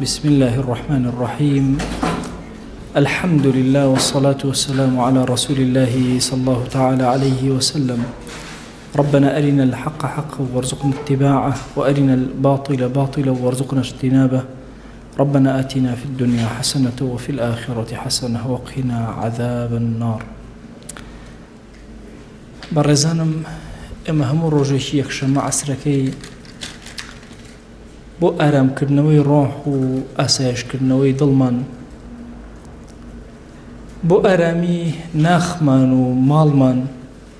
بسم الله الرحمن الرحيم. الحمد لله والصلاة والسلام على رسول الله صلى الله تعالى عليه وسلم. ربنا أرنا الحق حقا وارزقنا اتباعه وأرنا الباطل باطلا وارزقنا اجتنابه. ربنا آتنا في الدنيا حسنة وفي الآخرة حسنة وقنا عذاب النار. بەڕێزانم ئێمە هەموو ڕۆژێکی یەکشەممە عەسرەکەی بۆ ئارامکردنەوەی ڕۆح و ئاسایشکردنەوەی دڵمان، بۆ ئارامی ناخمان و ماڵمان،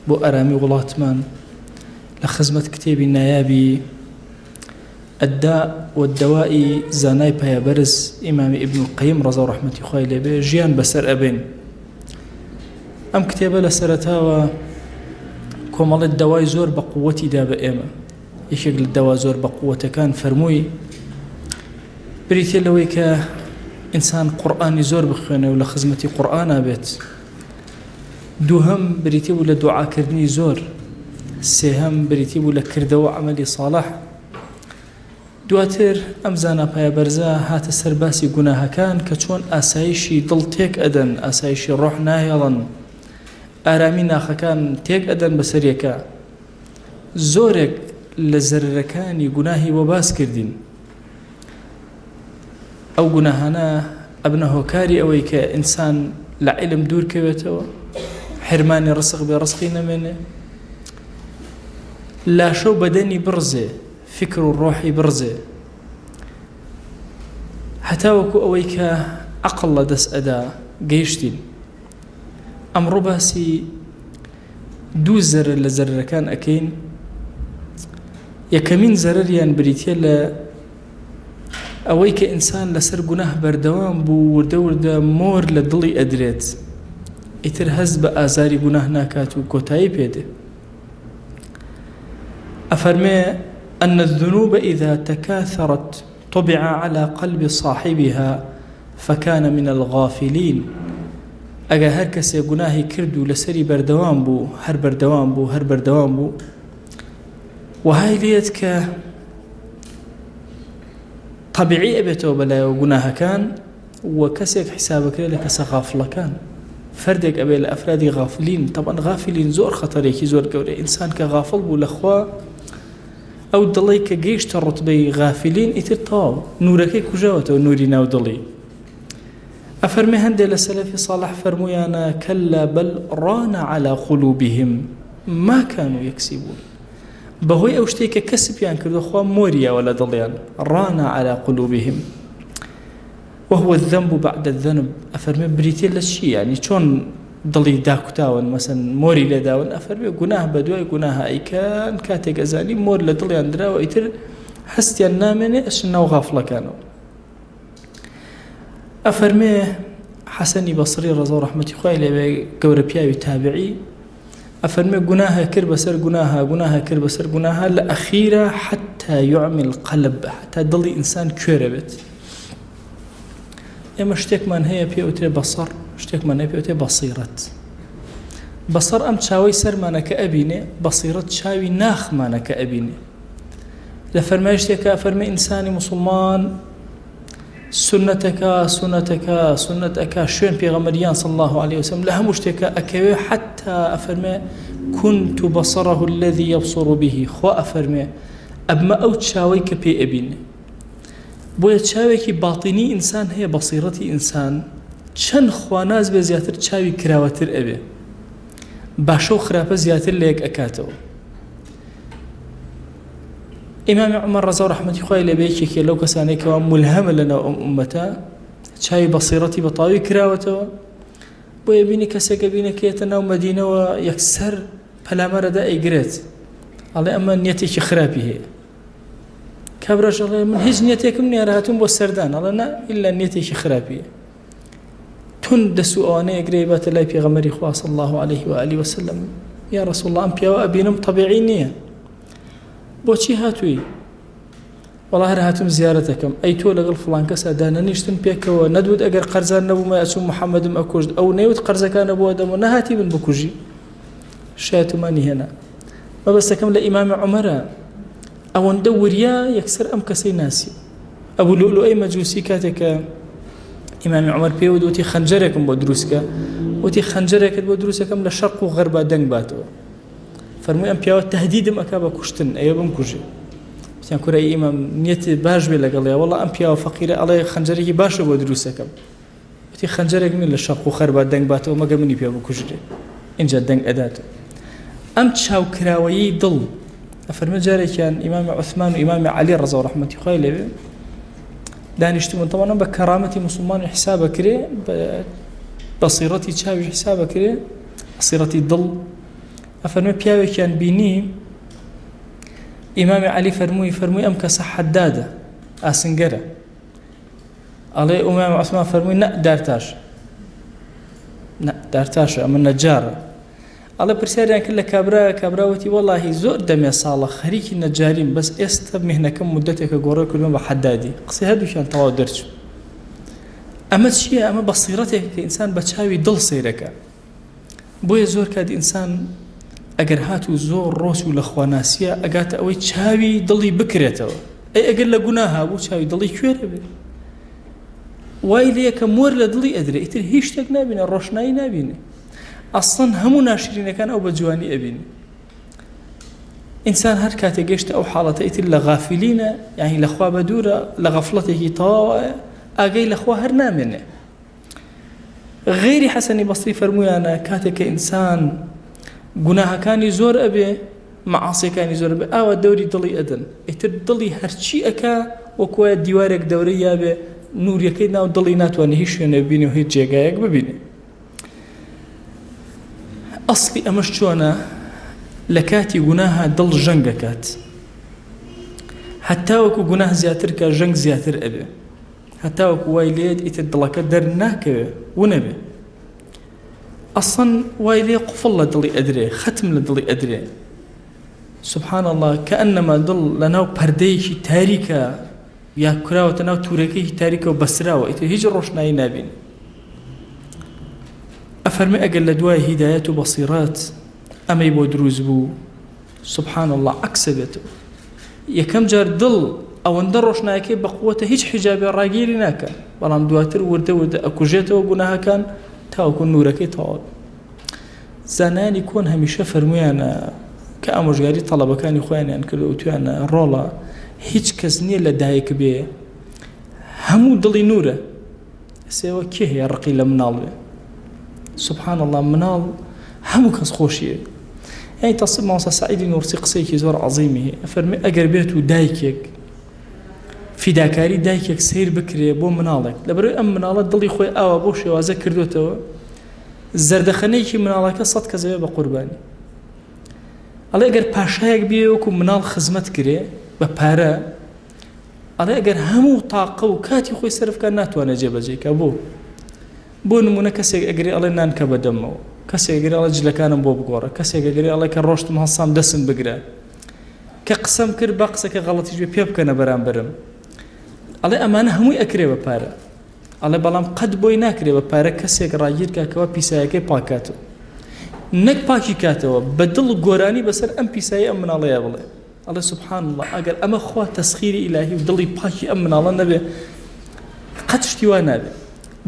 بۆ ئارامی وڵاتمان لە خزمەت کتێبی نایابی الداء والدواء زانای پایەبەرز ئیمامی ئیبن القەیم ڕەزا و ڕەحمەتی خوای لێبێ ژیان بەسەر ئەبێن. ئەم کتێبە لە سەرەتاوە کۆمەڵێت دەوای زۆر بە قووەتی دا بە ئێمە. یەکێک لە دەوا زۆر بە قووەتەکان فەرمووی بریتێ لەوەی کە ئینسان قورئانی زۆر بخوێنێ و لە خزمەتی قورئانا بێت. دووهەم بریتێ بوو لە دوعاکردنی زۆر. سێهەم بریتێ بوو لە کردەوە عەمەلی ساڵح. دواتر ئەم زانە پایەبەرزە هاتە سەر باسی گوناهەکان کە چۆن ئاسایشی دڵ تێک ئەدەن، ئاسایشی ڕۆح ناهێڵن، ئارامی ناخەکان تێک ئەدەن بەسەرێکە. زۆرێک لە زەرەرەکانی گوناهی بۆ باس کردین. ئەو گوناهانە ئەبنە هۆکاری ئەوەی کە ئینسان لە عیلم دوور کەوێتەوە، حرمانی ڕزق بێ ڕزقی نەمێنێ، لاشە و بەدەنی بڕزێ، فکر و ڕۆحی بڕزێ، هەتا وەکو ئەوەی کە عەقڵ لە دەست ئەدا گەیشتین. ئەمڕۆ باسی دوو زەرەر لە زەرەرەکان ئەکەین. یەکەمین زەرەریان بریتیە لە ئەوەی کە ئینسان لەسەر گوناه بەردەوام بوو، وردە وردە مۆر لە دڵی ئەدرێت، ئیتر هەست بە ئازاری گوناه ناکات و کۆتایی پێدێ. ئەفەرمێ أن الذنوب إذا تكاثرت طبع على قلب صاحبها فكان من الغافلين. ئەگە هەر کەسێ گوناهی کرد و لەسەری بەردەوام بوو، هەر بەردەوام بوو، هەر بەردەوام بوو، وهای لێت کە طبیعی ئەبێتەوە بەلایەوە گوناهەکان و کەسێک حیسابەکرێت لە کەسە غافڵەکان. فەردێک ئەبێت لە ئەفرادی غافلین. طبعا غافلین زۆر خەتەرێکی زۆر گەورەیە. ئینسان کە غافڵ بوو لەخوا، ئەو دڵی کە گەیشتە ڕوتبەی غافلین، ئیتر تەواو نورەکەی کوژاوەتەوە، نوری ناو دڵی. ئەفەرمێ هەندێک لە سەلەفی صالح فەرموویانە کەلا بەل ڕانە عەلا قولوبیهم ما کانوا یەکسیبون. بەهۆی ئەو شتێک کە کەسبیان کردو خوا مۆریەوە لە دڵیان. ڕانە عەلا قولوبیهم وهو الذنب بعد الذنب. ئەفەرمێ بریتێ لە چی؟ یعنی چۆن دڵی داکوتاون، مەسەن مۆری لێداون. ئەفەرمێ گوناه بە دوای گوناه ئەیکەن، کاتێک ئەزانی مۆر لە دڵیان دراوە، ئیتر هەستیان نامێنێ، ئەچن ناو غافڵەکانەوە. ئەفەرمێ حەسەنی بەسری ڕەزا و ڕەحمەتی خوای لێبێ گەورە پیاوی تابعی، ئەفەرمێ گوناهە کرد بەسەر گوناهە، گوناهە کرد بەسەر گوناهە، لە ئەخیرە حتا یعمی القەلب، حتا دڵی ئینسان کوێرە بێت. ئێمە شتێکمان هەیە پێوترێ بەسەر، شتێکمان هەیە پێوترێ بەسیرەت. بەسەر ئەم چاوەی سەرمانە کە ئەبینێ، بەسیرەت چاوی ناخمانە کە ئەبینێ. لە فەرمای شتێکە ئەفەرمێ ئینسانی موسڵمان سنەتەکە شوێن پێغەمبەریان صلی الله عليه وسلم لە هەموو شتێکە ئەکەوێ، حتا ئەفەرمێ كنت بصره الذي يبصر به. خوا ئەفەرمێ ئەبمە ئەو چاوەی کە پێ ئەبینێ. بۆیە چاوێکی باتینی ئینسان هەیە، بەسیرەتی ئینسان چەند خواناز بێ زیاتر چاوی کراوەتر ئەبێ، باشە و خراپە زیاتر لە یەک ئەکاتەوە. ئیمامی عومەر ڕەزا و ڕەحمەتی خوای لێبێ یەکێکە لەو کەسانێکەوە مولهەمە لەناو ئەم ئومەتە، چاوی بەسیرەتی بەتاوی کراوەتەوە. بۆیە بینی کەسێکە بینە کێتە ناو مەدینەوە یەکسەر پەلامەرەدا ئەیگرێت، ئەڵێ ئەمە نیەتێکی خراپی هەیە. کابراژ ئەڵێ من هیچ نیەتێکم نییە، هاتووم بۆ سەردان. ئەڵێ نا، ئیلا نیەتێکی خراپیە. تون دەسو ئەوانەیە گرێ باتە لای پێغەمبەری خوا صلی الله عليه وآله وسلم. یا ڕەسوڵ الله، ئەم پیاوە ئەبینم طەبیعی نییە، بۆچی هاتووی؟ وەڵا هەر هاتووم زیارەتەکەم. ئەی تۆ لەگەڵ فڵان کەسا دانەنیشتن پێکەوە، نەدوت ئەگەر قەرزان نەبوومە ئەچووم محەممەدم ئەکوژد، ئەو نەیوت قەرزەکانە بۆ دەمەوە، نەهاتی بن بکوژی. شایەتمانی هێنا. مەبەستەکەم لە ئیمامی عومەرە ئەوەندە وریا یەکسەر ئەم کەسەی ناسی. ئەبوو لؤلؤی مەجوسی کاتێکە ئیمامی عومەر پێوت وتی خەنجەرێکم بۆ دروستکە، وتی خەنجەرێکت بۆ دروستەکەم لە شەرق و غەربا دەنگ باتەوە. فەرمووی ئەم پیاوە تەهدیدم ئەکا بە کوشتن، ئەوە بمکوژێ. وتیان کوڕی ئیمام نیەت باش بێ لەگەڵێ، وەڵڵا ئەم پیاوە فەقیرە ئەڵێ خەنجەرێکی باشە بۆ دروستەکەم. وتی خەنجەرێک نیە لە شەرق و غەربا دەنگ باتەوە مەگە منی پێ بکوژرێ، اینجا دەنگ ئەداتەوە. ئەم چاوکراوەیی دڵ ئەفەرمە جارێکیان ئیمامی عوسمان و ئیمامی عەلی ڕەزا و ڕەحمەتی خوای لێبێ دانیشتبوون، تەوانا بە کەرامەتی موسڵمانی حسابە کرێ، بە بەسیرەتی چاوی حسابە کرێ، بەسیرەتی دڵ. ئەفەرمە پیاوێکیان بینی ئیمامی عەلی فەرمووی ئەم کەسە حەدادە، ئاسنگەرە. ئەڵێ ئیمامی عوسمان فەرمووی نە دارتاشە ئەمە نەجارە. ئەڵێ پرسیاریان کرد لە کابراوەتی وەڵاهی زۆر دەمێ ساڵە خەریکی نەجاریم، بەس ئێستا میهنەکەم مودەتێکە گۆڕە کردوم بە حەدادی. قسەی هەردووکیان تەواو دەرچوو. ئەمە چییە؟ ئەمە بەسیرەتێکە کە ئینسان بە چاوی دڵ سەیرەکە. بۆیە زۆر کات ئینسان ئەگەر هات و زۆر ڕۆس و لە خواناسیە ئەگاتە ئەوەی چاوی دڵی بکرێتەوە. ئەگەر لە گوناها بوو چاوی دڵی کوێرە بێت، وای لێ کە مۆر لە دڵی ئەدرێ، ئیتر هیچ شتێک نابینێ، ڕۆشنایی نابینێ. ئەسڵەن هەموو ناشرینەکان ئەو بە جوانی ئەبینی. ئینسان هەر کاتێک گەشتە ئەو حاڵەتە ئیتر لە غافلینە، یعنی لەخوا بە دوورە، لە غەفڵەتێکی تەواوە، ئاگەی لەخوا هەر نامێنێ. غەیری حەسەنی بەسری فەرموویانە کاتێک کە ئینسان گوناهەکانی زۆر ئەبێ، مەعاسیەکانی زۆر ئەبێ، ئاوا دەوری دڵی ئەدەن، ئیتر دڵی هەرچی ئەکا وەکوایە دیوارێک دەورەی یابێ، نوریەکەی ناو دڵی ناتوانێت هیچ شوێنە ببینێ و هیچ جێگایەک ببینێ. ئەسڵی ئەمەش چۆنە؟ لە کاتی گوناها دڵ ژەنگەکات، هەتا وەکو گوناه زیاتر کە ژەنگ زیاتر ئەبێ، هەتا وەکو وای لێت ئیتر دڵەکە دەرناکەوێ و نەبێ. ئەسڵەن وای لێ قوفڵ لە دڵی ئەدرێ، ختم لە دڵی ئەدرێ. سبحان الله، کە ئەنەما دڵ لە ناو پەردەیەکی تاریکە یا کراوەتە ناو تورەکەیکی تاریکە و بەسراوە، ئیتر هیچ ڕۆشنایی نابین. ئەفەرمێ ئەگەر لە دوای هیدایەت و بەسیرات ئەمەی بۆ دروست بوو، سبحان الله عەکسە بێتەوە. یەکەم جار دڵ ئەوەندە ڕۆشنایەکەی بەقووەتە هیچ حیجابێ ڕاگیری ناکە، بەڵام دواتر وردە ئەکوژێتەوە گوناهەکان تاوەکو نورەکەی تەواو. زانانی کۆن هەمیشە فەرموویانە کە ئامۆژگاری تەڵەبەکانی خۆیانیان کردو و تویانە ڕۆڵە هیچ کەس نییە لە دایک بێ هەموو دڵی نورە، سێوە کێ هەیە ڕقی لە مناڵ بێ؟ سبحان الله، مناڵ هەموو کەس خۆشیە. یعنی تەسب مامۆستا سەعیدی نورسی قسەیەکی زۆر عەزیمی هەیە، ئەفەرمێ ئەگەر بێت و دایکێک فیداکاری دایکێک سیر بکرێ بۆ مناڵێک، لەبەرەوەی ئەم مناڵە دڵی خۆی ئاوا بۆ شێوازە کردوێتەوە، زەردەخەنەیەکی مناڵەکە 100 کەس بێ بە قوربانی. ئەڵێ ئەگەر پاشایەک بێ وەکو مناڵ خزمەت کرێ بە پارە، ئەڵێ ئەگەر هەموو تاقە و کاتی خۆی سەرفکە ناتوانێت جێبەجێکە. بۆ نمونە کەسێک ئەگەری ئەڵێ نانکە بەدەمەوە، کەسێک ئەگەری ئەڵێ جلەکانم بۆ بگۆڕە، کەسێک ئەگەری ئەڵێ کە ڕۆشتم هەڵسام دەسم بگرە، کە قسەم کرد بە قسەکە غەڵەتیش بێ پێ بکەنە بەرامبەرم، ئەڵێ ئەمانە هەمووی ئەکرێ بە پارە. ئەڵێ بەڵام قەت بۆی ناکرێ بە پارە کەسێک ڕاگیر کاکەوە پیسایەکەی پاکاتەوە، نەک پاکی کاتەوە بە دڵ گۆرانی بەسەر ئەم پیسایی ئەم مناڵەیە بڵێ. ئەڵێ سبحان الله، ئەگەر ئەمە خوا تەسخیری ئیلاهی و دڵی پاکی ئەم مناڵە نەبێ قەت شتی وا نابێ.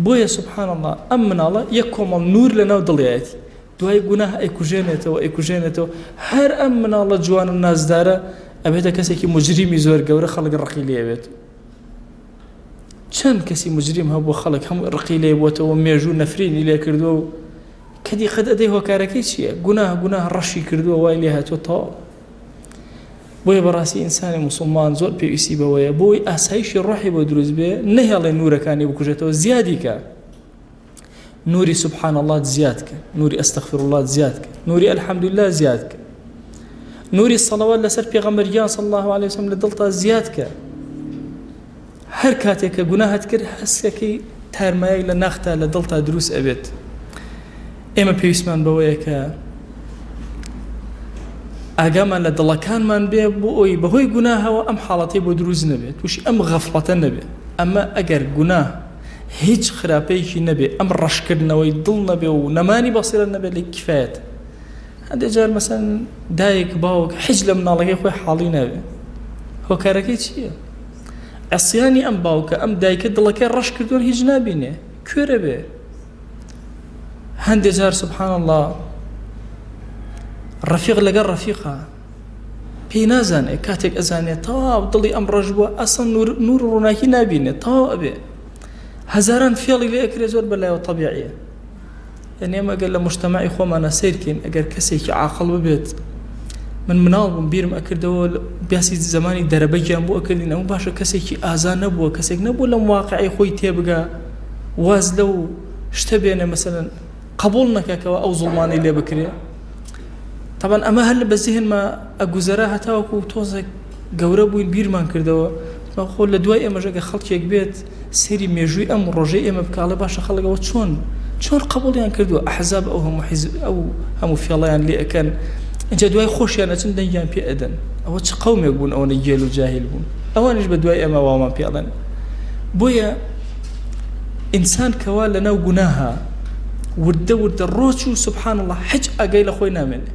بۆیە سبحان الله ئەم مناڵە یەک کۆمەڵ نور لە ناو دڵیایەتی، دوای گوناه ئەیکوژێنێتەوە. هەر ئەم مناڵە جوان و نازدارە ئەبێتە کەسێکی مجریمی زۆر گەورە، خەڵک ڕقی لێبێت. چەند کەسی مجریم هەبوو خەڵک هەموو ڕقی لێ بۆتەوە، مێژوو نەفرینی لێ کردووە و کەدی خەت ئەدەی هۆکارەکەی چییە؟ گوناه ڕەشی کردووە، وای لێ هاتووە تەواو. بۆیە بەڕاستی ئینسانی موسڵمان زۆر پێویستی بەوەیە بۆی ئاسایشی ڕۆحی بۆ دروست بێ، نەهێڵێ نورەکانی بکوژێتەوە، زیادی کە نوری سبحان الله زیاد کە، نوری ئەستەغفر الله زیاد کە، نوری الحەمدولله زیاد کە، نوری سەڵەوات لەسەر پێغەمبەریان صلی الله علیه وسلم لە دڵتا زیاد کە. هەر کاتێک کە گوناهت کرد هەستەکەی تارمایەک لە ناختا لە دڵتا دروست ئەبێت. ئێمە پێویستمان بەوەیە کە ئاگامان لە دڵەکانمان بێ بۆ ئەوی بەهۆی گوناهەوە ئەم حاڵەتەی بۆ دروست نەبێت، تووشی ئەم غەفڵەتە نەبێت. ئەمە ئەگەر گوناه هیچ خراپەیەکی نەبێ، ئەم ڕەشکردنەوەی دڵ نەبێ و نەمانی بەسیرە نەبێت لێ کفایەتە. هەندێک جار مەسەن دایک باوک حیج لە مناڵەکەی خۆی حاڵی نەبێ، هۆکارەکەی چییە؟ عسیانی ئەم باوکە ئەم دایکە دڵەکەی ڕەش کردووە هیچ نابینێ کوێرە بێ هەندێک جار سبحان الله ڕەفیق لەگەڵ ڕەفیقە پێی نازانێ کاتێک ئەزانێت تەواو دڵی ئەم ڕەش بووە ئەسڵ نور و ڕووناکی نابینێت تەواو ئەبێ هەزاران فێڵی لێ ئەکرێ زۆر بەلایەوە طەبیعیە یعنی ئێمە ئەگەر لە مجتەماعی خۆمانە سیرکەین ئەگەر کەسێکی عاقڵ ببێت من مناڵ بووم بیرم ئەکردەوە باسی زمانی دەرەبەیان بۆ ئەکردین ئەمە باشە کەسێکی ئازا نەبووە کەسێک نەبوو لەم واقعی خۆی تێبگا واز لەو شتە بێنێ مەسەلەن قبول نەکەکەوە ئەو زوڵمانەی لێ بکرێ طبعا ئەمە هەر بە زیهنمە ئەگوزەرا هەتاوەکو تۆزێک گەورە بووین بیرمان کردەوە خۆ لە دوای ئێمەش ئەگەر خەڵکێک بێت سێری مێژووی ئەم ڕۆژەی ئێمە بکاڵێ باشە خەڵکەوە چۆن قبولیان کردووە ئەحزاب ئەو هەموو حیزب ئەو هەموو فێڵەیان لێ ئەکەن اینجا دوای خۆشیان ئەچن دەنگیان پێ ئەدەن ئەوە چ قەومێک بوون ئەوەنە گێل و جاهیل بوون ئەوانیش بە دوای ئێمە وامان پێڵێن بۆیە ئینسان کەوا لەناو گوناها وردە ڕۆچ و سبحان الله حج ئاگای لە خۆی نامێنێ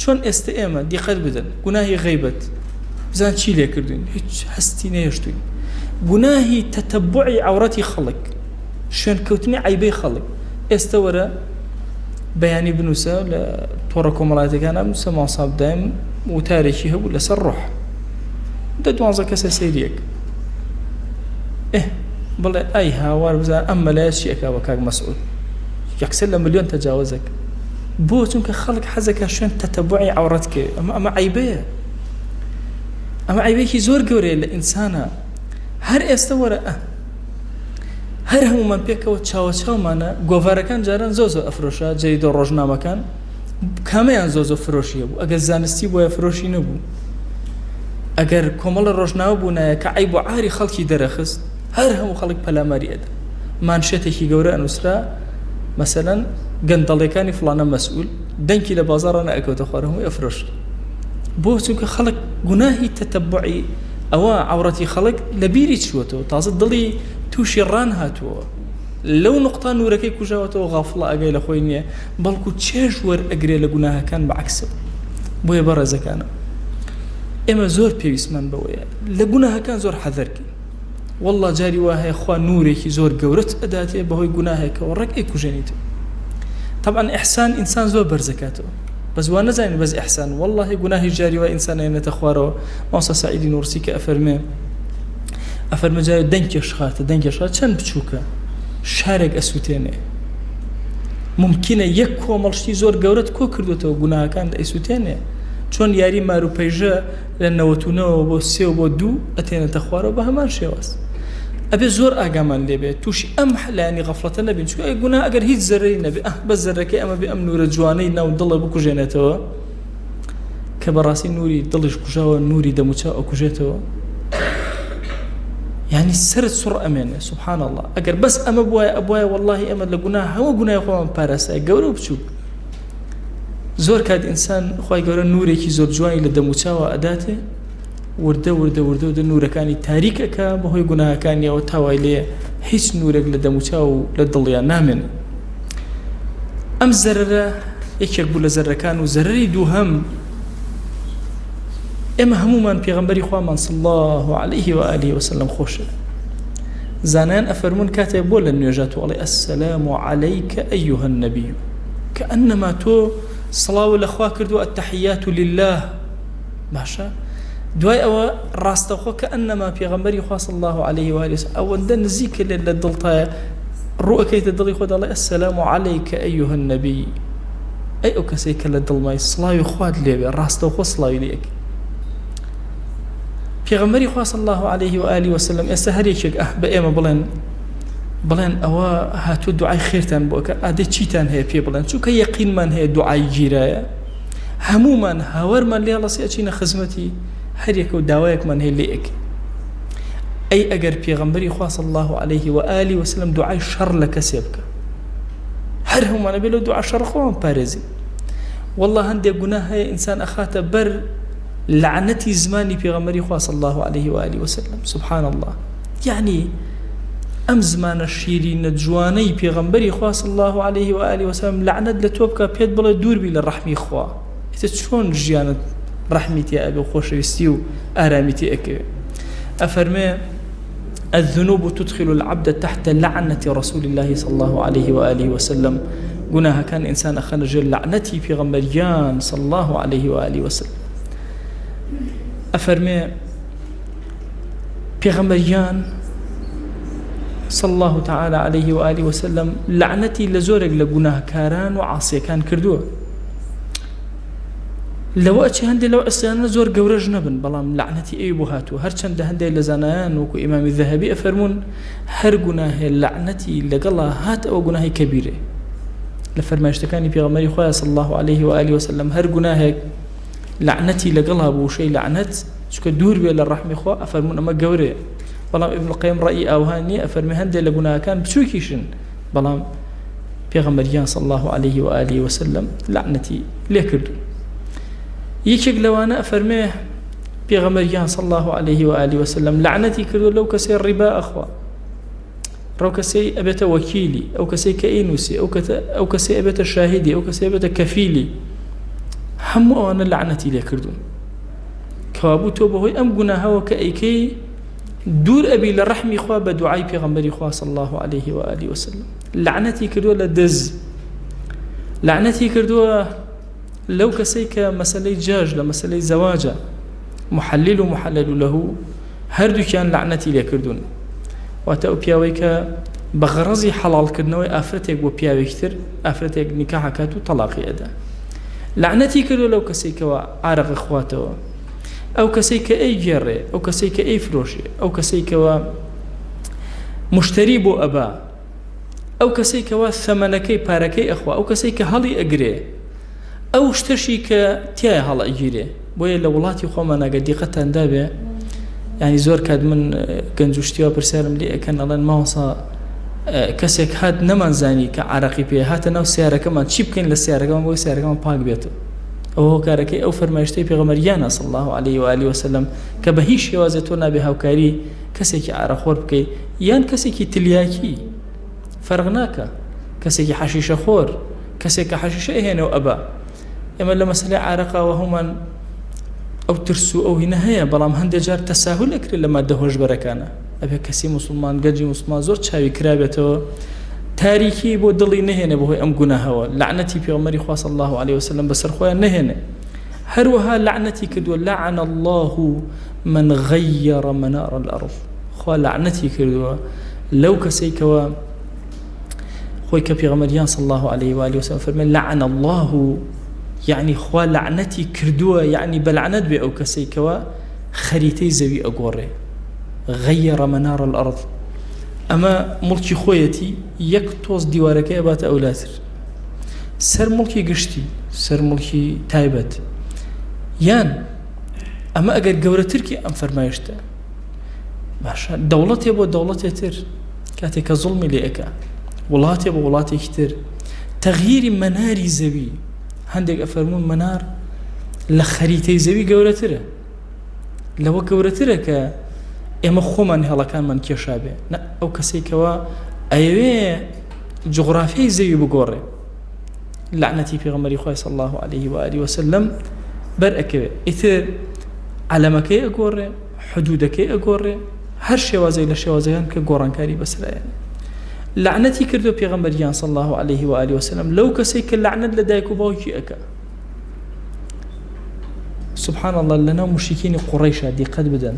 چۆن ئێستا ئێمە دیقەت بدەن گوناهی غیبەت بزان چی لێ کردوین هیچ هەستی نەهێشتوین گوناهی تەتەبوعی عەورەتی خەڵک شوێن کەوتنی عەیبەی خەڵک ئێستا وەرە بەیانی بنووسە لە تۆڕە کۆمەڵایەتەکانە بنووسە ماسا بدایم وتارێکی هەبوو لەسەر ڕۆح دە 12 کەسە سەیریەک بڵێ ئەی هاوار بزان ئەم مەلایە چی ئەکا بە کاک مەسعود یەکسەر لە ملیۆن تەجاوزەک بۆ چونکە خەڵک حەزەکە شوێن تەتەبوعی عەورەت کرد ئەمە عەیبەیە ئەمە عیبێکی زۆر گەورەیە لە ئینسانە هەر ئێستا وەرە هەر هەمومان پێکەوە چاوەچاومانە گۆڤارەکان جاران زۆ ئەفرۆشە جەریدە ڕۆژنامەکان کامەیان زۆ فرۆشیە بوو ئەگەر زانستی بۆیە فرۆشی نەبوو ئەگەر کۆمەڵە ڕۆژناوە بوونایە کە عیب و عاری خەڵکی دەرەخست هەر هەموو خەڵک پەلاماری ئەدا مانشێتێکی گەورە ئەنووسرا مەسەلەن گەندەڵەکانی فڵانە مەسئول دەنگی لە بازاڕانە ئەکەوتە خوارە هەمووی ئەفرۆشت بۆ چونکە خەڵک گوناهی تەتەبوعی ئەوە عەورەتی خەڵک لە بیری چووەتەوە تازە دڵی تووشی ڕان هاتووە لەو نقطە نورەکەی کوژاوەتەوە غافڵە ئاگای لە خۆی نییە بەڵکو چێژ وەرئەگرێ لە گوناهەکان بەعکسە بۆیە بەڕێزەکانە ئێمە زۆر پێویستمان بەوەیە لە گوناهەکان زۆر حەذەرکەین والله جاری وا هەیە خوا نورێکی زۆر گەورەت ئەداتێ بەهۆی گوناهێکەوە ڕێک ئەیکوژێنیتەوە طبعا ئیحسان ئینسان زۆر بەرزەکاتەوە بەس وا نەزانین بەس ئیحسان والله گوناهی جاری وا ئینسان هێنێتە خوارەوە مامۆستا سەعیدی نورسی کە ئەفەرمێ جارێ دەنگێش خاتە چەند بچووکە شارێک ئەسووتێنێ ممکنە یەک کۆمەڵشتی زۆر گەورەت کۆ کردوێتەوە گوناهەکان ئەیسووتێنێ چۆن یاری مار و پەیژە لە 99 بۆ 3 بۆ 2 ئەتێنێتە خوارەوە بە هەمان شێوەست ئەبێ زۆر ئاگامان لێبێ تووشی ئەم حلانی غەفڵەتە نەبین چونکە گوناه ئەگەر هیچ زەرەی نەبێ بەس زەرەکەی ئەمە بێ ئەم نورە جوانەی ناو دڵە بکوژێنێتەوە کە بەڕاستی نوری دڵیش کوژاوە نوری دەموچاو ئەکوژێتەوە يعني سرت سر أمانة سبحان الله أجر بس أما أبويا والله أما لجناه هو جناه خوان بارسة جورو بشوف زور كاد إنسان خوي جورو نوري كي زور جواني لدموتشاوا أداته ورده نور كاني تاريك كا بهوي جناه كان يا وتاوي ليه هيش نورك لدموتشاو للضليا نامن أم زررة إيش يقول زررة كانوا زرري دوهم ئێمە هەمومان پێغەمبەری خوامان صلی الله عليه و آله وسلم خۆشە زانایان ئەفەرمون کاتێک بۆ لە نوێژات و ئەڵێ السلام عليك أيها النبي كأنما تۆ سڵاو لەخوا کردو التحيات لله باشە دوای ئەوە ڕاستەوخۆ كأنما پێغەمبەری خوا صلی الله عليه و آله وسلم ئەوەندە نزیکە لە دڵتایە ڕوئەکەیتە دڵی خۆ دەڵێ السلام عليك أيها النبي ئەی ئەو کەسێک کە لە دڵمای سڵاوی خوات لێبێ ڕاستەوخۆ سڵاوی لێکە پیغمبری خوا صلی الله علیه و آله و سلم ئێستا هەر یەکێک بە ئێمە بڵێن ئەوە هاتووە دوعای خێرتان بۆ کە ئادەی چیتان هەیە پێ بڵێن چونکە یەقینمان هەیە دوعای گیرایە هەمومان هاوەرمان لێ هەڵەسی ئەچینە خزمەتی هەر یەکە و داوایەکمان هەیە لێ ئەکەین ئەی ئەگەر پیغمبری خوا صلی الله علیه و آله و سلم دوعای شەڕ لە کەسێ بکە هەر هەمومانە بێ لەو دوعا شەڕ خۆمان پارێزی والله هەندێک گوناه هەیە ئینسان ئەخاتە بەر لعنتي زماني في غمري خوا صلى الله عليه وآله وسلم سبحان الله يعني أم زمان الشيرين جواني في غمري خوا صلى الله عليه وآله وسلم لعنت لتوبك بيد بلا دور بي للرحمي خوا شلون جيانت ڕەحمیتی ئەبێ و خۆشەویستی و ئارامیتی ئەکەوێ. ئەفەرمێ الذنوب تدخل العبد تحت لعنة رسول الله صلى الله عليه وآله وسلم. قناها كان إنسان أخرج لعنتي في غمريان صلى الله عليه وآله وسلم. أفرمي في غمريان صلى الله تعالى عليه وآله وسلم لعنتي لزورك لقناها كاران وعاصي كان كردوه. لو أتي هندي لو أصيانا زور قورج نبن بلام لعنتي أي بوهاتو هرچند هندي لزانيان وكو إمام الذهبي أفرمون هر قناه لعنتي لقلا هات أو قناه كبيرة لفرماشتكاني في غمري خويا صلى الله عليه وآله وسلم هر قناه لعنتي لقلا بو شيء لعنت شكو دور بي للرحمة خوا أفرمون أما قوري بلام ابن القيم رأي أوهاني أفرمي هندي لقناه كان بشوكيشن بلام في غمريان صلى الله عليه وآله وسلم لعنتي ليكردو يكشك لو أنا أفرميه بيغمريان صلى الله عليه وآله وسلم لعنتي كردو لو كسي الربا أخوا رو كسي أبت وكيلي أو كسي كأينوسي أو كسي أبت شاهدي أو كسي أبت كفيلي همو أنا لعنتي لي كردو كوابو توبه أم قناها وكأيكي دور أبي للرحم إخوة بدعاي بيغمري إخوة صلى الله عليه وآله وسلم لعنتي كردو لدز لعنتي كردو لو كسيك مسألة جاج لمسألة زواجة محلل ومحلل له هردو كان لعنتي ليكردون واتو بياويك بغرزي حلال كردنوي آفرتك وبياوي كتر آفرتك نكاح كاتو طلاقي أدا لعنتي كردو لو كسيك وعارق إخواته أو كسيك أي جيري أو كسيك أي فروشي أو كسيك مشتري بو أبا أو كسيك ثمنكي باركي أخوة أو كسيك هلي أقري أو شتشي كتيا هلا أجيره بويا لولاتي خوما قد دقتان دابه يعني زور كاد من كنجوشتيا برسالم لي كان الله ما وصى كسك هاد نمان زاني كعراقي بيه هات ناو سيارة كمان شيب كين للسيارة كمان بوي سيارة كمان باق بيته أو كاركي أو فرمايشتي بيغمريانا صلى الله عليه وآله وسلم كبهيش يوازتونا بهاوكاري كسك عراخور بكي يان كسك تلياكي فرغناك كسك حشيشة خور كسك حشيشة هنا وأبا إما لما مسألة عراقة وهما أو ترسو أو هنا هي بلام هندي جار تساهل أكري لما دهوش بركانا أبي كسي مسلمان قجي مسلمان زور شاوي كرابته تاريخي بو دلي نهنه بو أم قناها لعنتي في غمري خواه صلى الله عليه وسلم بسر خواه نهنه هروها لعنتي كدو لعن الله من غير منار الأرض خواه لعنتي كدو لو كسيكوا خوي كفي غمريان صلى الله عليه وآله وسلم فرمي لعن الله يعني خوا لعنتي كردوه يعني بلعنت بي أو كسيكوا خريتي زوي أقوري غير منار الأرض أما ملكي خويتي يكتوز ديوارك أبات أولاتر سر ملكي قشتي سر ملكي تايبت يان أما أقر قورة تركي أم فرمايشتا باشا دولتي بو دولتي تر كاتك ظلمي لأكا ولاتي بو ولاتي كتر تغيير مناري زوي هندق أفرمون منار لخريتي زوي قورتره لو قورتره ك إما خومن هلا كان من كيشابه لا أو كسيكوا أيوه جغرافيا زوي بقوره لعنتي في غمري خوي صلى الله عليه وآله وسلم برأك إثر علمك أقوره حدودك أقوره هر شوازي لشوازيان كقوران كاري بس لا يعني لعنتي كردو في غمريان صلى الله عليه وآله وسلم لو كسيك اللعنة لدايكو باوكي أكا سبحان الله لنا مشركين قريشة دي قد بدن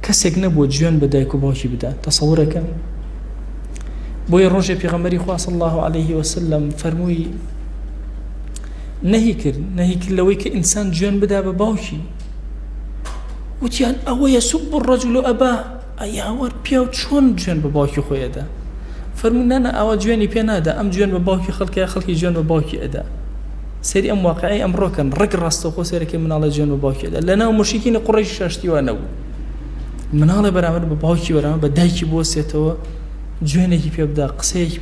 كسيك نبو جيان بدايكو باوكي بدن تصورك بوي الرجل في غمري خواه صلى الله عليه وسلم فرموي نهي كر لويك إنسان جيان بدا بباوكي وتيان أو يسب الرجل أباه أي أور بياو شون جوان بباوكي خويا دا فرمونا أنا أو جواني بينا دا أم جوان بباوكي خلقي جوان بباوكي أدا سيري أم واقعي أم روكن رق راستوخو سيري من الله جوان بباوكي أدا لنا مشركين قريش شاشتي وانو من الله برامر بباوكي برامر بدايكي بوسيتو جوانيكي بيبدا قسيك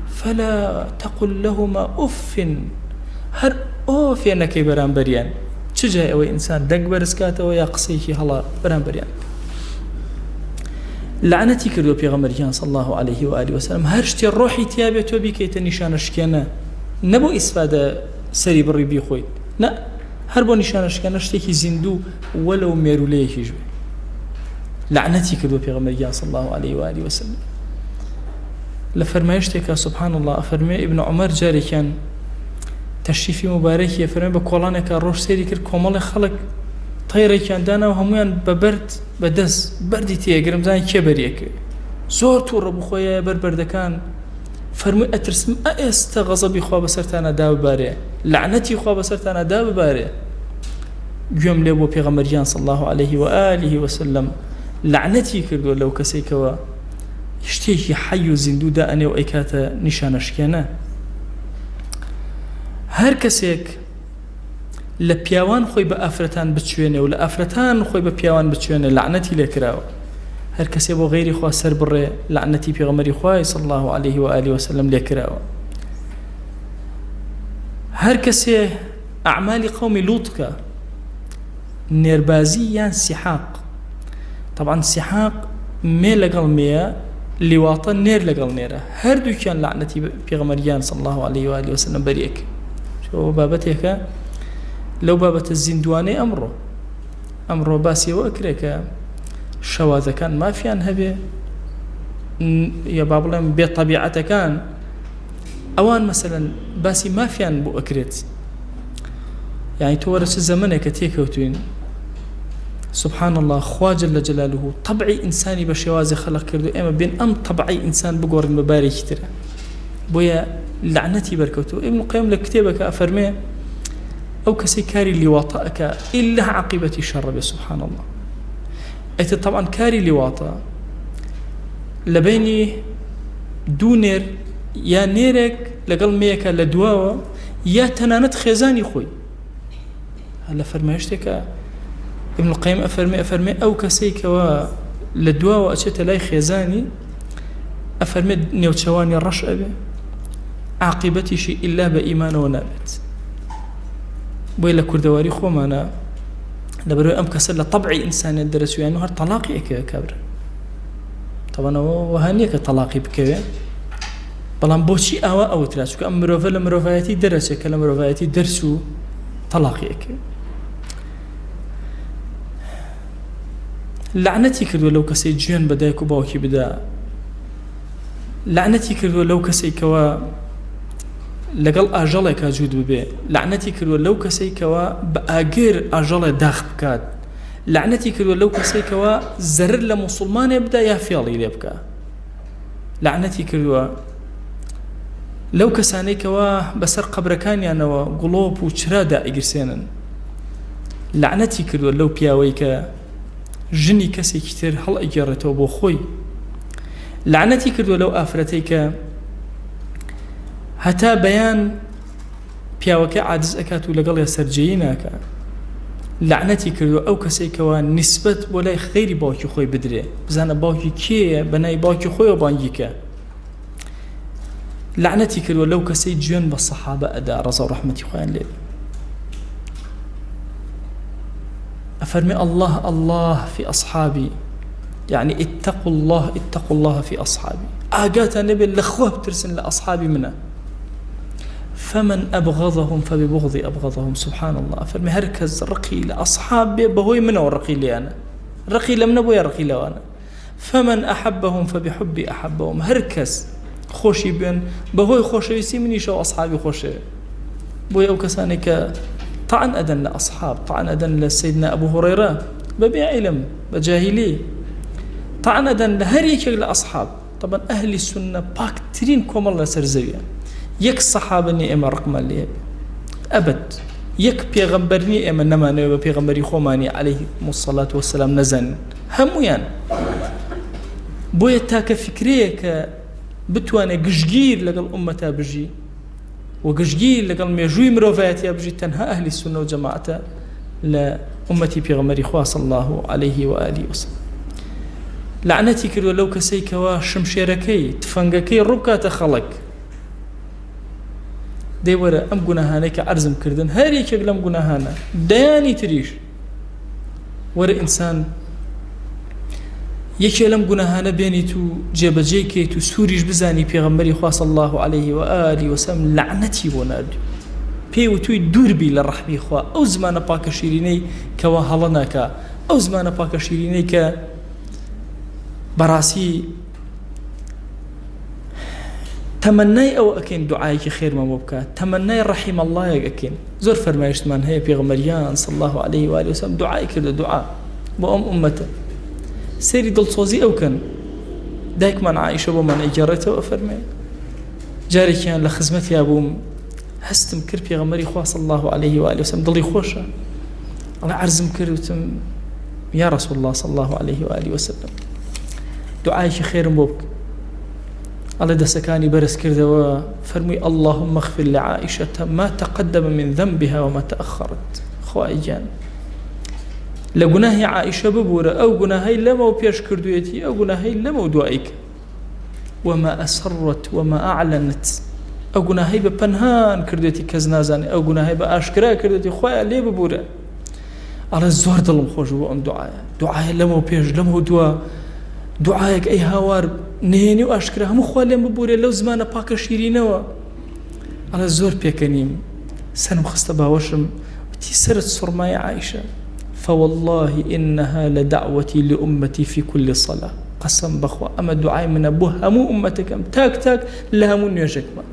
فلا تقل لهما أف هر أوف ينكي برامبريان چجای ئەوەی ئینسان دەنگ بەرزکاتەوە یا قسەیەکی هەڵا بەرامبەریان لعنەتی کردووە پێغەمبەریان صلی الله عليه وآله وسلم هەر شتێ ڕۆحی تیا بێت تۆ بیکەیتە نیشانە شکێنە نەبوو ئیسفادە سەری بڕی بیخۆیت نە هەر بۆ نیشانەشکانە شتێکی زیندوو وەلەو مێرولەیەکیش بێ لعنەتی کردووە پێغەمبەر صلی الله عليه و آله وسلم لە فەرمایشتێکە سبحان الله ئەفەرمێ ئیبن عومەر جارێکیان تەشریفی مبارەکی ئەفەرمێ بە کۆڵانێکە ڕۆژ سێری کرد کۆمەڵی خەڵک تەیڕێکیان دانا و هەمویان بە بەرد بەدەست بەردی تێگرم زانی کێ بەریەکە زۆر تووڕە بخۆیە بەردەکان فەرمووی ئەترسم ئێستا غەزەبی خوا بەسەرتانە دا ببارێ لعنەتی خوا بەسەرتانە دا ببارێ گوێم لێ بۆ پێغەمبەریان صلی الله عليه و آله وسلم لعنەتی کردووە لەو کەسێکەوە شتێکی حەی و زیندوو دائەنێ و ئەی کاتە نیشانەشکێنە هەر کەسێک لە پیاوان خۆی بە ئافرەتان بچوێنێ و لە ئافرەتان خۆی بە پیاوان بچوێنێ لعنەتی لێکراوە هەر کەسێ بۆ غەیری خوا سەر بڕێ لعنەتی پێغەمبەری خوای صلی الله عليه و آله وسلم لێکراوە هەر کەسێ ئەعمالی قەومی لووط بکە نێربازی یان سیحاق طبعا سیحاق مێ لەگەڵ مێیە لیواتە نێر لەگەڵ نێرە هەردووکیان لعنەتی پێغەمبەریان صلی الله عليه و آله وسلم بەریەک ئەوە بابەتێکە لەو بابەتە زیندوانەی ئەمڕۆ باسیەوە ئەکرێ کە شەوازەکان مافیان هەبێ یا با بڵێم بێتەبیعەتەکان ئەوان مەسەلەن باسی مافیان بۆ ئەکرێت یعنی تۆ وەرە چ زەمانێکە تێکەوتوین سبحان الله خوا جل جلاله طبعی ئینسانی بە شێوازی خەلق کردو ئێمە بێن ئەم طبعی ئینسان بگۆڕین بە بارێکی ترە بۆیە لعنەتی بەرکەوتووە ئیبن قەییم لە کتێبەکە ئەفەرمێ ئەو کەسەی کاری لیواتە ئەکا ئیلا عەقیبەتی شەڕ بێ سبحان الله ئەیتر طبعا کاری لیواتە لە بینی دوو نێر یا نێرێک لەگەڵ مێیەکە لە دواوە یا تەنانەت خێزانی خۆی لە فەرمایشتێکە ابن القيم أفرمي أو كسيكوا لدوا وأشت لاي خيزاني أفرمي نيوتشواني الرش أبي عاقبتي شيء إلا بإيمان ونابت بويلا كردواري خو معنا لبرو أم كسر لطبعي إنسان الدرس يعني هر طلاقي أكيد كبر طبعا وهنيك طلاقي بكوي بلان بوشي أو تلاش كأم مروفة مروفاتي درس كلام مروفاتي درسو طلاقي أكيد لعنەتی کردووە لەو کەسەی گوێن بە دایک و باوکی بدا لعنەتی کردووە لەو کەسێکەوە لەگەڵ ئاژەڵێکا جوود ببێ لعنەتی کردووە لەو کەسێکەوە بە ئاگر ئاژەڵێ داخ بکات لعنەتی کردووە لەو کەسێکەوە زەرر لە موسڵمانێ بدا یا فێڵی لێ بکە لعنەتی کردووە لەو کەسانێکەوە بەسەر قەبرەکانیانەوە گوڵۆپ و چرادا ئەگرسێنن لعنەتی کردووە لەو پیاوەی کە ژنی کەسێکی تر هەڵ ئەگێڕێتەوە بۆ خۆی لعنەتی کردووە لەو ئافرەتەی کە هەتا بەیان پیاوەکە عاجز ئەکات و لەگەڵ سەرجەیی ناکە لعنەتی کردووە ئەو کەسێکەوە نیسبەت بۆ لای خەیری باوکی خۆی بدرێ بزانە باوکی کێیە بەنای باوکی خۆیەوە بانگیکە لعنەتی کردووە لەو کەسەی گوێن بە سەحابە ئەدا ڕەزا و ڕەحمەتی خۆیان لێ أفرمي الله في أصحابي يعني اتقوا الله في أصحابي آقات النبي لخوه بترسل لأصحابي منه فمن أبغضهم فببغضي أبغضهم سبحان الله أفرمي هركز رقي لأصحابي بهوي منه ورقي لي أنا رقي لم نبوي رقي لي أنا فمن أحبهم فبحبي أحبهم هركز خوشي بين بهوي خوشي يسيمني شو أصحابي خوشي بوي أو كسانك طعن أدن لأصحاب طعن أدن لسيدنا أبو هريرة ببيع علم بجاهلي طعن أدن لهريك لأصحاب طبعا أهل السنة باكترين كوم الله سرزويا يك صحابني إما رقم اللي أبد يك بيغمبرني إما نماني وبيغمبري خوماني عليه الصلاة والسلام نزن هميان بويا تاك فكريك بتوانا قشقير لقل أمتا بجي وقشقيل لقل ميجوي مروفاتي أبجي تنها أهل السنة وجماعة لأمتي بيغمري خواه صلى الله عليه وآله وسلم لعنتي كردو لو كسيك وشمشيركي تفنقكي ربكا تخلق دي ورا أم قناهانيك عرزم كردن هاريك لم قناهانا دياني تريش ورا إنسان یەکێ لەم گوناهانە بێنیت و جێبەجێکیت و سووریش بزانی پێغەمبەری خوا صلی الله عليه و آله وسلم لعنەتی بۆ ناردووی پێی وتووی دووربی لە ڕەحمی خوا ئەو زمانە پاکە شیرینەی کەوا هەڵە ناکە ئەو زمانە پاکە شیرینەی کە بەڕاستی تەمەنای ئەو ئەکەین دوعایەکی خێرمە بۆ بکات تەمەنای ڕەحیم ئەڵڵایەک ئەکەین زۆر فەرمایشتمان هەیە پێغەمبەریان صلی الله عليه و آله وسلم دوعای کردە دوعا بۆ ئەم ئومەتە سەیری دڵسۆزی ئەوکەن دایکمان عائیشە بۆمان ئەیگەڕێتەوە ئەفەرمێ جارێکیان لە خزمەتیا بووم هەستم کرد پێغەمبەری خوا صلی الله عليه و آله وسلم دڵی خۆشە ئەڵێ عەرزم کرد وتم یا رسول الله صلی الله عليه و آله وسلم دوعایەکی خێرم بۆ بکە الله دەسەکانی بەرز کردەوە فەرمووی اللهم اغفر لعائشة ما تقدم من ذنبها وما تأخرت خوای گیان لە گوناهی عائشە ببوورە ئەو گوناهەی لەمەوە پێش کردوویەتی ئەو گوناهەی لەمەوە دوایی کە وما أسرت وما أعلنت ئەو گوناهەی بە پەنهان کردوێتی کەس نازانێ ئەو گوناهەی بە ئاشکرا کردوێتی خوایە لێ ببوورە ئەڵێ زۆر دڵم خۆش بوو ئەم دوعایە لەمەوە پێش لەمەوە دووە دوعایەک ئەی هاوار نهێنی و ئاشکرا هەموو خوا لێم ببوورێ لەو زمانە پاکە شیرینەوە ئەڵێ زۆر پێکەنیم سەرم خستە باوەشم وتی سرت سوڕمای عائشە فوالله إنها لدعوتي لأمتي في كل صلاة قسم بخوا أما دعاء من أبوه همو أمتكم تاك تاك لهمو نيوجكما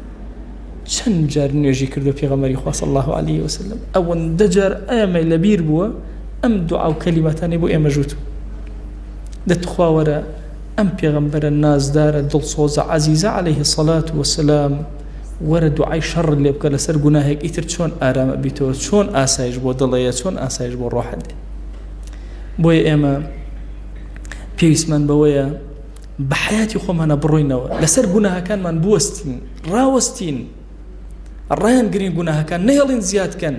چەند جار نوێژی کردو پێغەمبەری خوا صلی الله عليه وسلم ئەوەندە جار ئەمە لەبیر بووە ئەم دوعا و کەلیمەتانی بۆ ئێمە ژووت دەتخوا وەرە ئەم پێغەمبەرە نازدارە دڵسۆزە عەزیزە عليه الصلاة والسلام وەرە دوعای شەڕ لێ بکە لەسەر گوناهێک ئیتر چۆن ئارامە بیتەوە چۆن ئاسایش بۆ دڵەیە چۆن ئاسایش بۆ ڕۆحت بۆیە ئێمە پێویستمان بەوەیە بە حیاتی خۆمانە بڕۆینەوە لەسەر گوناهەکانمان بوەستین ڕاوەستین ڕایان گرین گوناهەکان نەهێڵین زیادکەن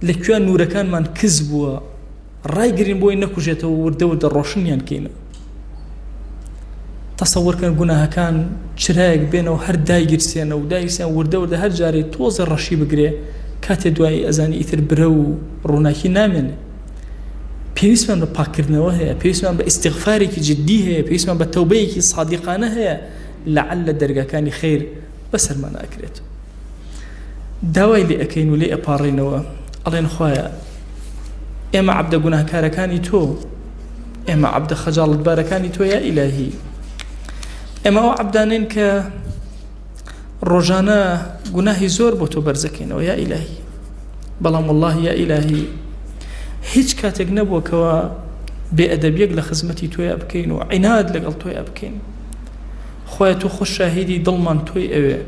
لەکوێ نورەکانمان کز بووە ڕای گرین بۆی نەکوژێتەوە وردە وردە ڕۆشنیان کەینە تەسەوڕکەن گوناهەکان چرایەک بێنەوە هەر دایگیرسێنە و دایگیرسێن وردە وردە هەر جارێ تۆزە ڕەشی بگرێ کاتێ دوایی ئەزانی ئیتر برە و ڕووناکی نامێنێ پێویستمان بە پاکردنەوە هەیە پێویستمان بە ئیستیغفارێکی جددی هەیە پێویستمان بە تەوبەیەکی صادقانە هەیە لەعەل دەرگاکانی خەیر بەسەرمان ئاکرێت داوای لێ ئەکەین و لێ ئەپاڕێنەوە ئەڵێن خوایە ئێمە عەبدە گوناهکارەکانی تۆ ئێمە عەبدە خەجاڵەتبارەکانی تۆ یا ئیلاهی ئێمە ئەو عەبدانین کە ڕۆژانە گوناهی زۆر بۆ تۆ بەرزەکەینەوە یا ئیلاهی بەڵام والله یا ئیلاهی هیچ کاتێک نەبووکەوە بێئەدەبیەک لە خزمەتی تۆیە بکەین و عیناد لەگەڵ تۆیە بکەین خوایە تۆ خۆش شاهیدی دڵمان تۆی ئەوێ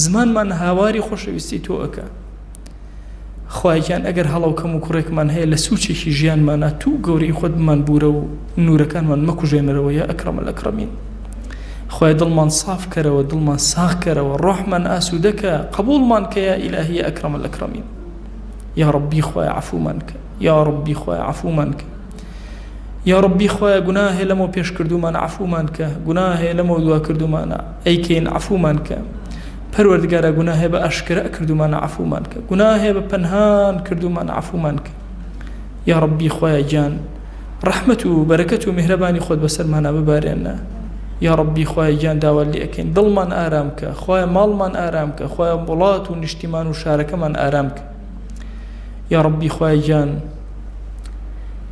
زمانمان هاواری خۆشەویستی تۆ ئەکە خوایەکیان ئەگەر هەڵەوکەم و کوڕێکمان هەیە لە سوچێکی ژیانمانە تو گەورەی خۆتمان بوورە و نورەکانمان مەکوژێنەرەوە یا ئەکرەمە الئەکرەمین خوایە دڵمان صاف کەرەوە دڵمان ساغ کەرەوە ڕۆحمان ئاسوودەکە قبوڵمان کە یا ئیلاهی یا ئەکرەمە الئەکرەمین یا ربی خوایە عەفومان کە یا ربی خوایە عەفومان کە یا ربی خوایە گوناه هەیە لەمەوە پێش کردومان عەفومان کە گوناه هەیە لەمەوە دوا کردومانە ئەیکەین عەفومان کە پەروەردگارە گوناه هەیە بە ئاشکرا کردومانە عەفومان کە گوناه هەیە بە پەنهان کردومانە عەفومان کە یا ربی خوایە گیان ڕەحمەت و بەرەکەت و میهرەبانی خۆت بەسەرمانە ببارێنە یا ربی خوایە گیان داوا لێ ئەکەین دڵمان ئارام کە خوایە ماڵمان ئارام کە خوایە وڵات و نیشتیمان و شارەکەمان ئارام کە یا ربی خوایە گیان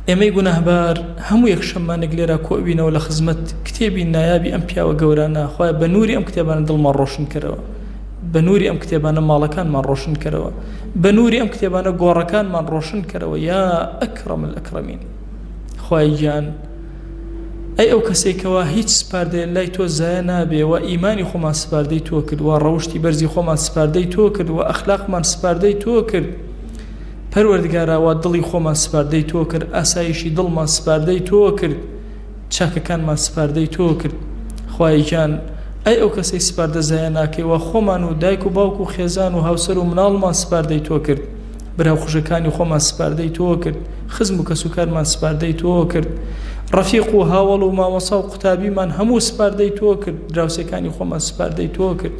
ئێمەی گوناهبار هەموو یەکشەممانێک لێرە کۆبینەوە لە خزمەت کتێبی نایابی ئەم پیاوە گەورانە خوایە بە نووری ئەم کتێبانە دڵمان ڕۆشن کەرەوە بە نووری ئەم کتێبانە ماڵەکانمان ڕۆشن کەرەوە بە نووری ئەم کتێبانە گۆڕەکانمان ڕۆشن کەرەوە یا ئەکرەم الئەکرەمین خوایە گیان ئەی ئەو کەسێکەوە هیچ سپاردەیە لای تۆ زایە نابێ و ئیمانی خۆمان سپاردەی تۆ کرد و ڕەوشتی بەرزی خۆمان سپاردەی تۆ کرد و ئەخلاقمان سپاردەی تۆ کرد پەروەردگارەوە دڵی خۆمان سپاردەی تۆ کرد ئاسایشی دڵمان سپاردەی تۆ کرد چاکەکانمان سپاردەی تۆ کرد خوایە گیان ئەی ئەو کەسەی سپاردە زایە ناکەیەوە خۆمان و دایک و باوک و خێزان و هاوسەر و مناڵمان سپاردەی تۆ کرد براو خوشەکانی خۆمان سپاردەی تۆ کرد خزم و کەسوکارمان سپاردەی تۆ کرد ڕەفیق و هاوڵ و مامۆسا و قوتابیمان هەموو سپاردەی تۆ کرد دراوسەکانی خۆمان سپاردەی تۆ کرد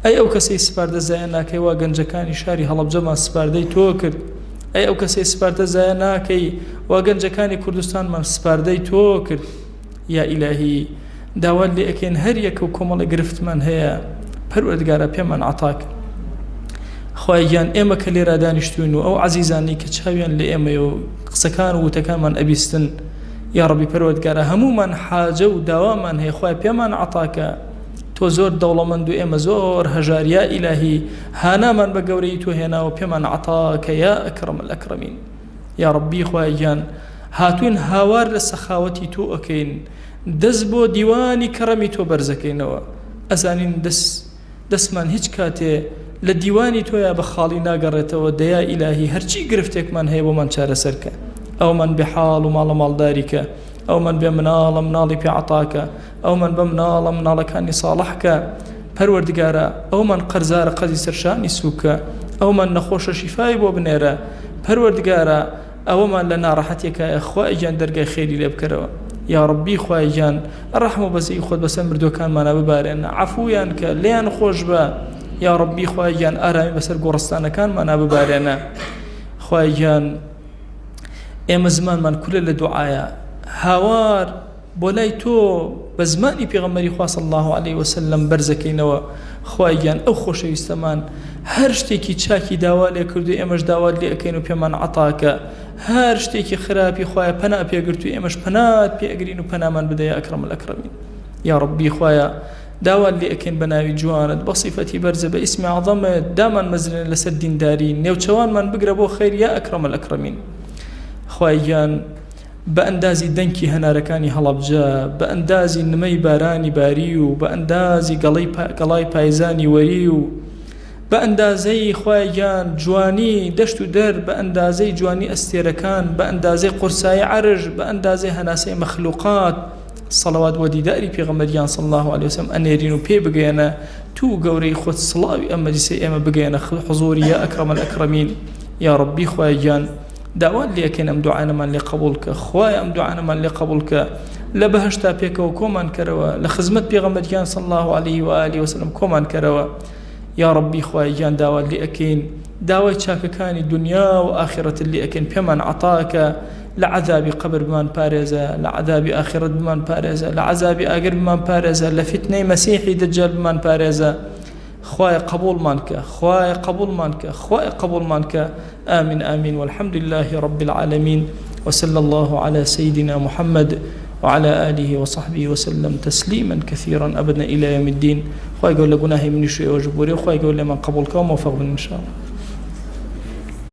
ئەی ئەو کەسەی سپاردە زایە ناکەیەوە گەنجەکانی شاری هەڵەبجەمان سپاردەی تۆ کرد ئەی ئەو کەسەی سپاردە زایە ناکەی وا گەنجەکانی کوردستانمان سپاردەی تۆ کرد یا ئیلاهی داوا لێ ئەکەین هەر یەکە و کۆمەڵی گرفتمان هەیە پەروەردگارە پێمان عەتاکە خوای گیان ئێمە کە لێرە دانیشتوین و ئەو عەزیزانی کە چاویان لە ئێمەیە و قسەکان و وتەکانمان ئەبیستن یا ڕەبی پەروەردگارە هەمومان حاجە و داوامان هەیە خوای پێمان عەتاکە تۆ زۆر دەوڵەمەند و ئێمە زۆر هەژار یا ئیلاهی هانامان بە گەورەی تۆ هێناوە پێمان عەتاکە یا ئەکرەم الئەکرەمین یا ڕەبی خوای گیان هاتوین هاوار لە سەخاوەتی تۆ ئەکەین دەست بۆ دیوانی کەڕەمی تۆ بەرزەکەینەوە ئەزانین دەستمان هیچ کاتێ لە دیوانی تۆیە بە خاڵی ناگەڕێتەوە دەیا ئیلاهی هەرچی گرفتێکمان هەیە بۆمان چارەسەرکە ئەومان بێحاڵ و ماڵە ماڵداریکە ئەومان بێ مناڵە مناڵی پێ عەتاکە ئەومان بە مناڵە مناڵەکانی ساڵحکە پەروەردگارە ئەومان قەرزارە قەزی سەرشانی سووکە ئەومان نەخۆشە شیفای بۆ بنێرە پەروەردگارە ئەوەمان لە ناڕەحەتێکە خوای گیان دەرگای خێری لێ بکەرەوە یا ڕەبی خوای گیان ڕەحم و بەزەی خۆت بەسەر مردوەکانمانە ببارێنە عەفویان کە لێیان خۆش بە یا ڕەبی خوای گیان ئارامی بەسەر گۆڕستانەکانمانە ببارێنە خوای گیان ئێمە زمانمان کولە لە دوعایە هاوار بۆ لای تۆ بە زمانی پێغەمبەری خوا صلی الله علیه وسلم بەرزەکەینەوە خوای گیان ئەو خۆشەویستەمان هەر شتێکی چاکی داوا لێ کردو ئێمەش داوات لێ ئەکەین و پێمان عەتاکە هەر شتێکی خراپی خوایە پەنا پێگرت و ئێمەش پەنات پێئەگرین و پەنامان بدە یا ئەکرەم الئەکرەمین یا ڕەبی خوایە داوات لێ ئەکەین بە ناوی جوانت بە صیفەتی بەرزە بە ئیسمی عەظەمت دامان مەزرێن لەسەر دینداری نێوچەوانمان بگرە بۆ خەیر یا ئەکرەم الئەکرەمین خوای گیان بە ئەندازی دەنکی هەنارەکانی هەڵەبجە بە ئەندازی نمەی بارانی باری و بە ئەندازی گەڵای پایزانی وەری و بە ئەندازەی خوای گیان جوانی دەشت و دەر بە ئەندازەی جوانی ئەستێرەکان بە ئەندازەی قورسایی عەرش بە ئەندازەی هەناسەی مەخلوقات سەڵەوات بۆ دیداری پێغەمبەریان صلی الله علیه وسلم ئەنێرین و پێ بگەێنە تو گەورەی خۆت سڵاوی ئەم مەجلیسەی ئێمە بگەێنە حوزوری یا ئەکرەم الئەکرەمین یا ڕەبی خوای گیان داوات لێکەین ئەم دوعانەمان لێ قبول کە خوای ئەم دوعانەمان لێ قبول کە لە بەهەشتا پێکەوە کۆمان کەرەوە لە خزمەت پێغەمبەریان صلی الله علیه و آله وسلم کۆمان کەرەوە یا ڕەبی خوای گیان داوات لێ ئەکەین داوای چاکەکانی دنیا و ئاخرەت لێ ئەکەین پێمان عەتاکە لە عەذابی قبر بمان پارێزە لە عەذابی ئاخرەت بمان پارێزە لە عەذابی ئاگر بمان پارێزە لە فتنەی مەسیحی دەجال بمان پارێزە خوای قبولمان کە خوای قبولمان کە خوای قبولمان کە آمين آمين والحمد لله رب العالمين وصلى الله على سيدنا محمد وعلى آله وصحبه وسلم تسليما كثيرا أبدا إلى يوم الدين خوای گەور لە گوناهی منیش و ئێوەش ببوورێ خوای گەور لێمان قبول کە و مۆفەق بن إن شاء الله